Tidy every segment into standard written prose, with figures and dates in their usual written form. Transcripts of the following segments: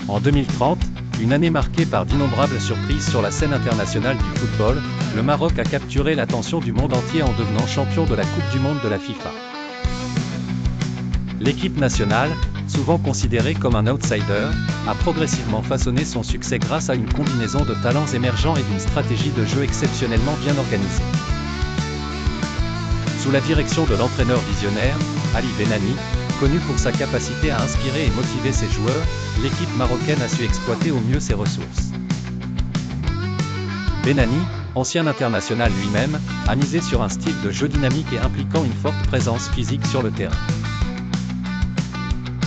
En 2030, une année marquée par d'innombrables surprises sur la scène internationale du football, le Maroc a capturé l'attention du monde entier en devenant champion de la Coupe du monde de la FIFA. L'équipe nationale, souvent considérée comme un outsider, a progressivement façonné son succès grâce à une combinaison de talents émergents et d'une stratégie de jeu exceptionnellement bien organisée. Sous la direction de l'entraîneur visionnaire, Ali Benani, connu pour sa capacité à inspirer et motiver ses joueurs, l'équipe marocaine a su exploiter au mieux ses ressources. Benani, ancien international lui-même, a misé sur un style de jeu dynamique et impliquant une forte présence physique sur le terrain.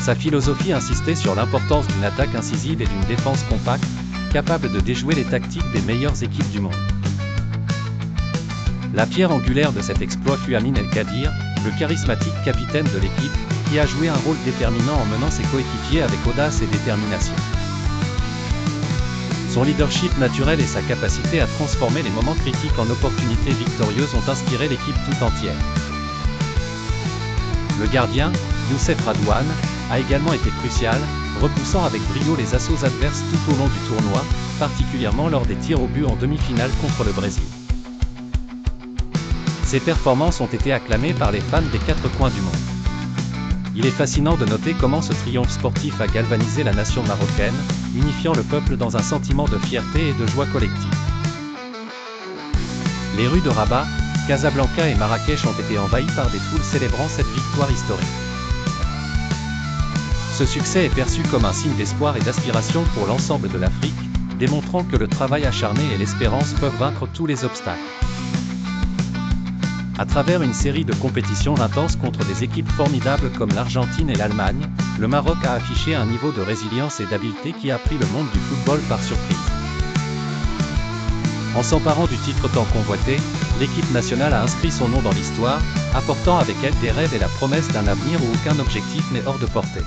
Sa philosophie insistait sur l'importance d'une attaque incisive et d'une défense compacte, capable de déjouer les tactiques des meilleures équipes du monde. La pierre angulaire de cet exploit fut Amine El Kadir, le charismatique capitaine de l'équipe, qui a joué un rôle déterminant en menant ses coéquipiers avec audace et détermination. Son leadership naturel et sa capacité à transformer les moments critiques en opportunités victorieuses ont inspiré l'équipe tout entière. Le gardien, Youssef Radouane, a également été crucial, repoussant avec brio les assauts adverses tout au long du tournoi, particulièrement lors des tirs au but en demi-finale contre le Brésil. Ses performances ont été acclamées par les fans des quatre coins du monde. Il est fascinant de noter comment ce triomphe sportif a galvanisé la nation marocaine, unifiant le peuple dans un sentiment de fierté et de joie collective. Les rues de Rabat, Casablanca et Marrakech ont été envahies par des foules célébrant cette victoire historique. Ce succès est perçu comme un signe d'espoir et d'aspiration pour l'ensemble de l'Afrique, démontrant que le travail acharné et l'espérance peuvent vaincre tous les obstacles. À travers une série de compétitions intenses contre des équipes formidables comme l'Argentine et l'Allemagne, le Maroc a affiché un niveau de résilience et d'habileté qui a pris le monde du football par surprise. En s'emparant du titre tant convoité, l'équipe nationale a inscrit son nom dans l'histoire, apportant avec elle des rêves et la promesse d'un avenir où aucun objectif n'est hors de portée.